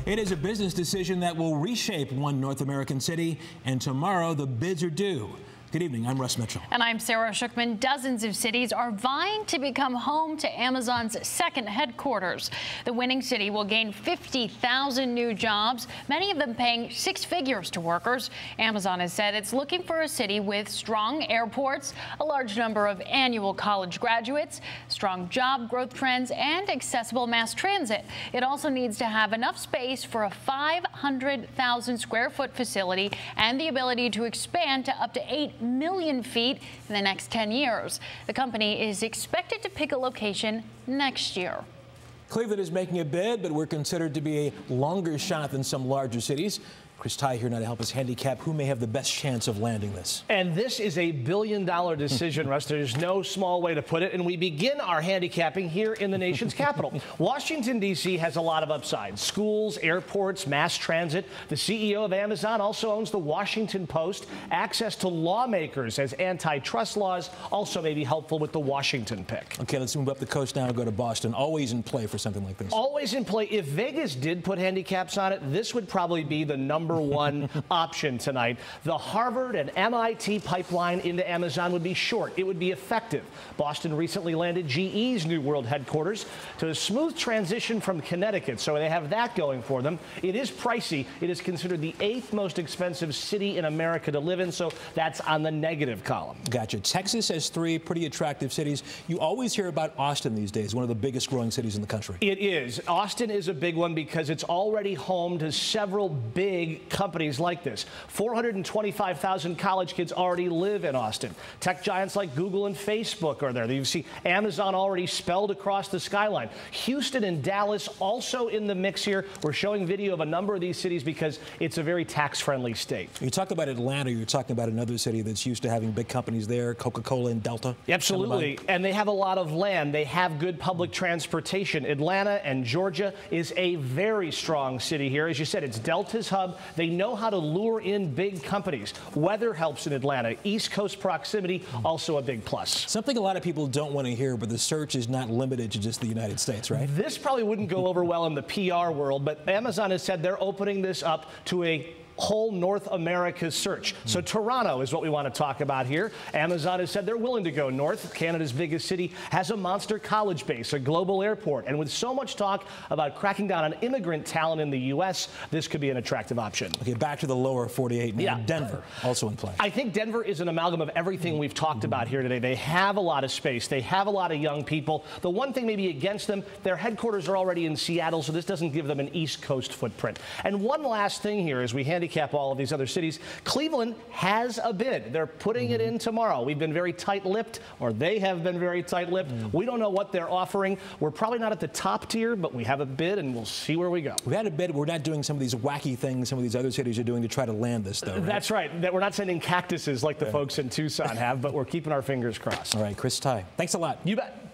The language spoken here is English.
It is a business decision that will reshape one North American city, and tomorrow the bids are due. Good evening, I'm Russ Mitchell. And I'm Sarah Shookman. Dozens of cities are vying to become home to Amazon's second headquarters. The winning city will gain 50,000 new jobs, many of them paying six figures to workers. Amazon has said it's looking for a city with strong airports, a large number of annual college graduates, strong job growth trends, and accessible mass transit. It also needs to have enough space for a 500,000 square foot facility and the ability to expand to up to 8 million feet in the next 10 years. The company is expected to pick a location next year. Cleveland is making a bid, but we're considered to be a longer shot than some larger cities. Chris Ty here now to help us handicap who may have the best chance of landing this. And this is a billion-dollar decision, Russ. There's no small way to put it. And we begin our handicapping here in the nation's capital. Washington, D.C. has a lot of upsides. Schools, airports, mass transit. The CEO of Amazon also owns the Washington Post. Access to lawmakers as antitrust laws also may be helpful with the Washington pick. Okay, let's move up the coast now and go to Boston. Always in play for something like this. Always in play. If Vegas did put handicaps on it, this would probably be the number one option tonight. The Harvard and MIT pipeline into Amazon would be short. It would be effective. Boston recently landed GE's new world headquarters to a smooth transition from Connecticut, so they have that going for them. It is pricey. It is considered the 8th most expensive city in America to live in, so that's on the negative column. Gotcha. Texas has 3 pretty attractive cities. You always hear about Austin these days, one of the biggest growing cities in the country. It is. Austin is a big one because it's already home to several big companies like this. 425,000 college kids already live in Austin. Tech giants like Google and Facebook are there. You see Amazon already spelled across the skyline. Houston and Dallas also in the mix here. We're showing video of a number of these cities because it's a very tax-friendly state. You talk about Atlanta, you're talking about another city that's used to having big companies there, Coca-Cola and Delta. Absolutely. And they have a lot of land. They have good public transportation. Atlanta and Georgia is a very strong city here. As you said, it's Delta's hub. They know how to lure in big companies. Weather helps in Atlanta. East Coast proximity, also a big plus. Something a lot of people don't want to hear, but the search is not limited to just the United States, right? This probably wouldn't go over well in the PR world, but Amazon has said they're opening this up to a whole North America search. So Toronto is what we want to talk about here. Amazon has said they're willing to go north. Canada's biggest city has a monster college base, a global airport, and with so much talk about cracking down on immigrant talent in the U.S., this could be an attractive option. Okay, back to the lower 48 now. Yeah. Denver also in play. I think Denver is an amalgam of everything we've talked about here today. They have a lot of space. They have a lot of young people. The one thing maybe against them, their headquarters are already in Seattle, so this doesn't give them an East Coast footprint. And one last thing here as we handicap all of these other cities. Cleveland has a bid. They're putting it in tomorrow. We've been very tight-lipped, or they have been very tight-lipped. We don't know what they're offering. We're probably not at the top tier, but we have a bid, and we'll see where we go. We had a bid. We're not doing some of these wacky things some of these other cities are doing to try to land this, though, right? That's right. That we're not sending cactuses like the folks in Tucson have, but we're keeping our fingers crossed. All right, Chris Ty, thanks a lot. You bet.